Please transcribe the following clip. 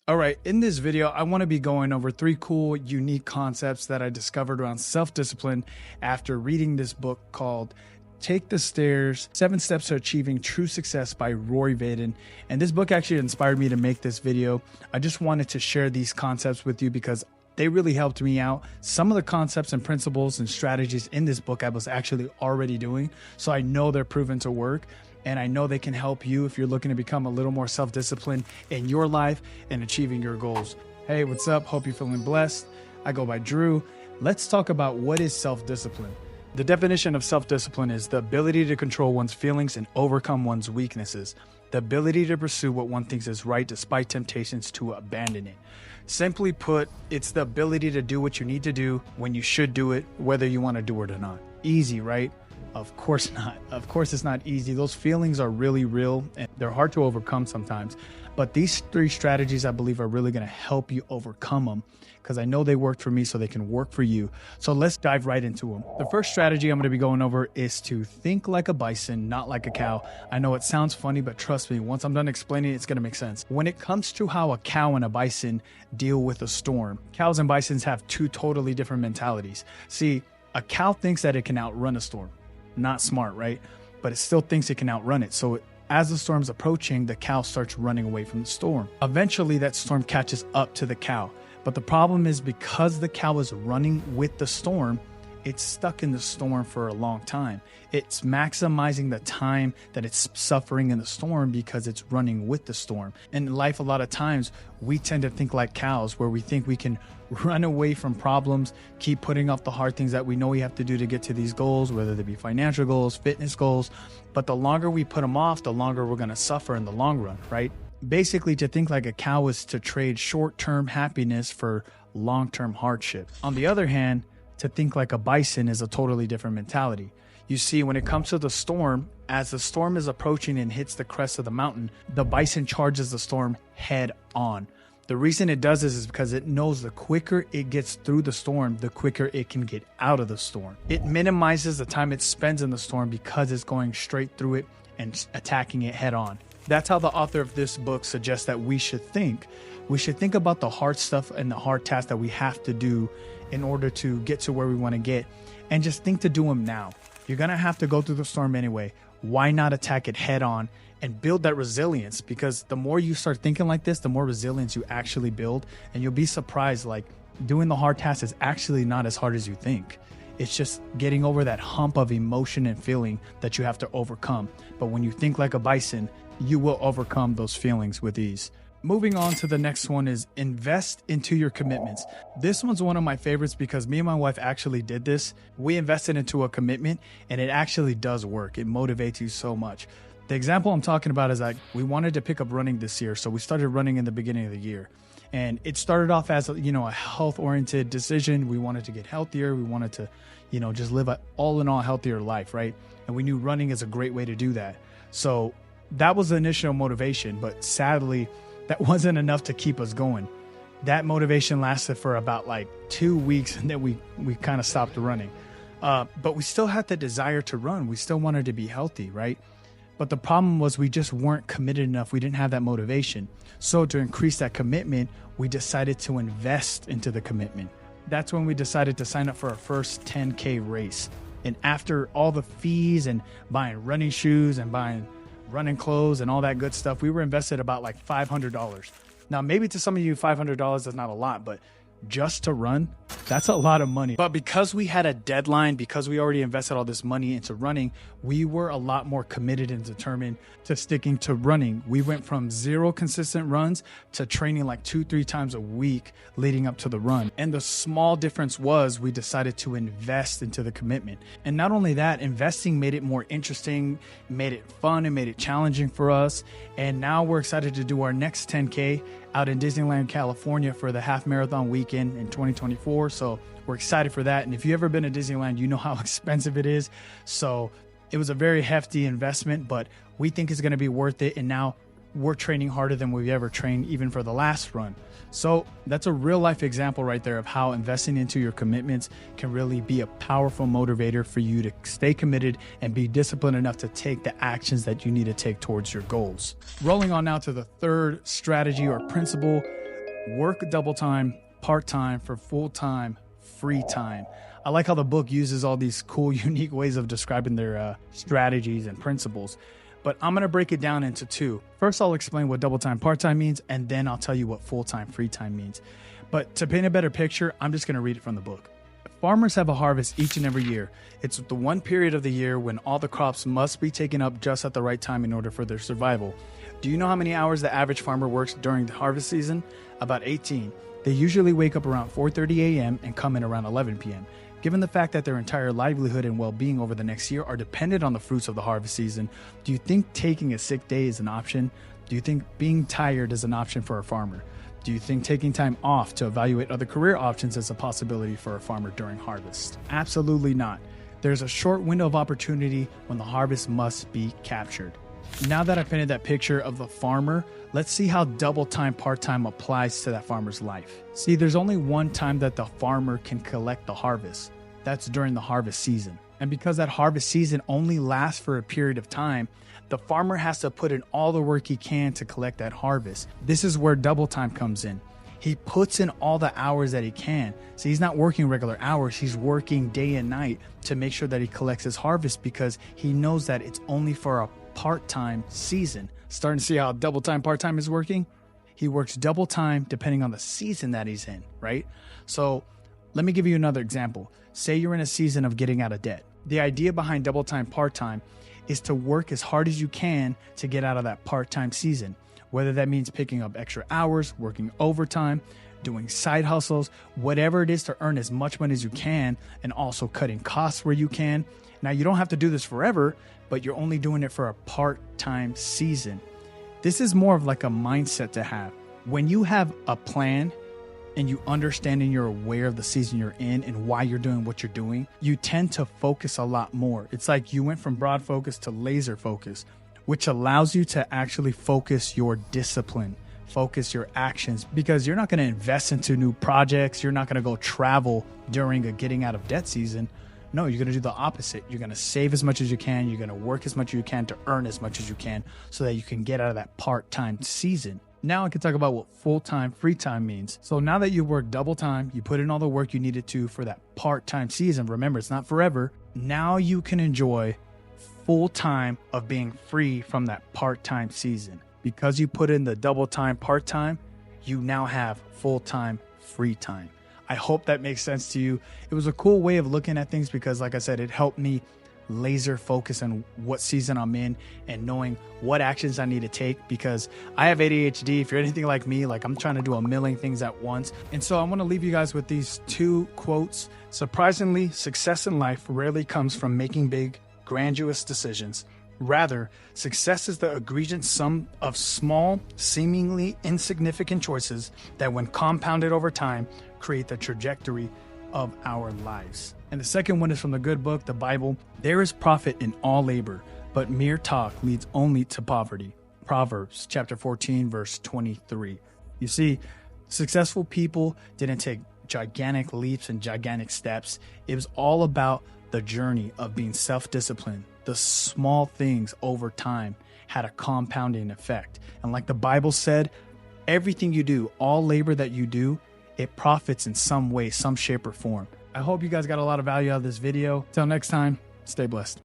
All right, in this video, I want to be going over 3 cool, unique concepts that I discovered around self-discipline after reading this book called Take the Stairs, 7 Steps to Achieving True Success by Rory Vaden. And this book actually inspired me to make this video. I just wanted to share these concepts with you because they really helped me out. Some of the concepts and principles and strategies in this book I was actually already doing, so I know they're proven to work. And I know they can help you if you're looking to become a little more self-disciplined in your life and achieving your goals. Hey, what's up? Hope you're feeling blessed. I go by Drew. Let's talk about what is self-discipline. The definition of self-discipline is the ability to control one's feelings and overcome one's weaknesses. The ability to pursue what one thinks is right despite temptations to abandon it. Simply put, it's the ability to do what you need to do when you should do it, whether you want to do it or not. Easy, right? Of course not. Of course it's not easy. Those feelings are really real and they're hard to overcome sometimes. But these 3 strategies I believe are really going to help you overcome them because I know they worked for me so they can work for you. So let's dive right into them. The first strategy I'm going to be going over is to think like a bison, not like a cow. I know it sounds funny, but trust me, once I'm done explaining it, it's going to make sense. When it comes to how a cow and a bison deal with a storm, cows and bisons have 2 totally different mentalities. See, a cow thinks that it can outrun a storm. Not smart, right? But it still thinks it can outrun it. So as the storm's approaching, the cow starts running away from the storm. Eventually, that storm catches up to the cow. But the problem is because the cow is running with the storm, it's stuck in the storm for a long time. It's maximizing the time that it's suffering in the storm because it's running with the storm. In life, a lot of times, we tend to think like cows where we think we can run away from problems, keep putting off the hard things that we know we have to do to get to these goals, whether they be financial goals, fitness goals. But the longer we put them off, the longer we're going to suffer in the long run, right? Basically, to think like a cow is to trade short-term happiness for long-term hardship. On the other hand, to think like a bison is a totally different mentality. You see, when it comes to the storm, as the storm is approaching and hits the crest of the mountain, the bison charges the storm head on. The reason it does this is because it knows the quicker it gets through the storm, the quicker it can get out of the storm. It minimizes the time it spends in the storm because it's going straight through it and attacking it head on. That's how the author of this book suggests that we should think. We should think about the hard stuff and the hard tasks that we have to do in order to get to where we want to get, and just think to do them now. You're going to have to go through the storm anyway. Why not attack it head on and build that resilience? Because the more you start thinking like this, the more resilience you actually build, and you'll be surprised, like doing the hard tasks is actually not as hard as you think. It's just getting over that hump of emotion and feeling that you have to overcome. But when you think like a bison, you will overcome those feelings with ease. Moving on to the next one is invest into your commitments. This one's one of my favorites because me and my wife actually did this. We invested into a commitment and it actually does work. It motivates you so much. The example I'm talking about is like we wanted to pick up running this year. So we started running in the beginning of the year. And it started off as a health-oriented decision. We wanted to get healthier. We wanted to, just live an all-in-all healthier life, right? And we knew running is a great way to do that. So that was the initial motivation, but sadly, that wasn't enough to keep us going. That motivation lasted for about 2 weeks and then we kind of stopped running. But we still had the desire to run. We still wanted to be healthy, right? But the problem was we just weren't committed enough. We didn't have that motivation. So to increase that commitment, we decided to invest into the commitment. That's when we decided to sign up for our first 10K race. And after all the fees and buying running shoes and buying running clothes and all that good stuff, we were invested about $500. Now, maybe to some of you, $500 is not a lot, but just to run, that's a lot of money. But because we had a deadline, because we already invested all this money into running, we were a lot more committed and determined to sticking to running. We went from 0 consistent runs to training 2-3 times a week leading up to the run. And the small difference was we decided to invest into the commitment. And not only that, investing made it more interesting, made it fun, and made it challenging for us. And now we're excited to do our next 10K out in Disneyland, California for the half marathon weekend in 2024. So we're excited for that. And if you've ever been to Disneyland, you know how expensive it is. So it was a very hefty investment, but we think it's going to be worth it. And now we're training harder than we've ever trained, even for the last run. So that's a real life example right there of how investing into your commitments can really be a powerful motivator for you to stay committed and be disciplined enough to take the actions that you need to take towards your goals. Rolling on now to the third strategy or principle, Work double time, part time for full time, free time. I like how the book uses all these cool, unique ways of describing their strategies and principles. But I'm going to break it down into two. First, I'll explain what double time, part time means, and then I'll tell you what full time, free time means. But to paint a better picture, I'm just going to read it from the book. Farmers have a harvest each and every year. It's the one period of the year when all the crops must be taken up just at the right time in order for their survival. Do you know how many hours the average farmer works during the harvest season? About 18. They usually wake up around 4:30 a.m. and come in around 11 p.m. Given the fact that their entire livelihood and well-being over the next year are dependent on the fruits of the harvest season, do you think taking a sick day is an option? Do you think being tired is an option for a farmer? Do you think taking time off to evaluate other career options is a possibility for a farmer during harvest? Absolutely not. There's a short window of opportunity when the harvest must be captured. Now that I've painted that picture of the farmer, let's see how double time, part time applies to that farmer's life. See, there's only one time that the farmer can collect the harvest. That's during the harvest season. And because that harvest season only lasts for a period of time, the farmer has to put in all the work he can to collect that harvest. This is where double time comes in. He puts in all the hours that he can. So he's not working regular hours, he's working day and night to make sure that he collects his harvest because he knows that it's only for a part-time season. Starting to see how double time, part-time is working? He works double time depending on the season that he's in, right? So let me give you another example. Say you're in a season of getting out of debt. The idea behind double time, part-time is to work as hard as you can to get out of that part-time season. Whether that means picking up extra hours, working overtime, doing side hustles, whatever it is to earn as much money as you can, and also cutting costs where you can. Now, you don't have to do this forever, but you're only doing it for a part-time season. This is more of like a mindset to have. When you have a plan and you understand and you're aware of the season you're in and why you're doing what you're doing, you tend to focus a lot more. It's like you went from broad focus to laser focus, which allows you to actually focus your discipline, focus your actions, because you're not going to invest into new projects. You're not going to go travel during a getting out of debt season. No, you're going to do the opposite. You're going to save as much as you can. You're going to work as much as you can to earn as much as you can so that you can get out of that part-time season. Now I can talk about what full-time, free time means. So now that you work double time, you put in all the work you needed to for that part-time season. Remember, it's not forever. Now you can enjoy full time of being free from that part-time season. Because you put in the double time, part-time, you now have full-time, free time. I hope that makes sense to you. It was a cool way of looking at things because, like I said, it helped me laser focus on what season I'm in and knowing what actions I need to take because I have ADHD. If you're anything like me, like I'm trying to do a million things at once. And so I want to leave you guys with these two quotes. Surprisingly, success in life rarely comes from making big, grandiose decisions. Rather, success is the aggregate sum of small, seemingly insignificant choices that, when compounded over time, create the trajectory of our lives. And the second one is from the good book, the Bible. There is profit in all labor, but mere talk leads only to poverty. Proverbs chapter 14, verse 23. You see, successful people didn't take gigantic leaps and gigantic steps. It was all about the journey of being self-disciplined. The small things over time had a compounding effect. And like the Bible said, everything you do, all labor that you do, it profits in some way, some shape or form. I hope you guys got a lot of value out of this video. Till next time, stay blessed.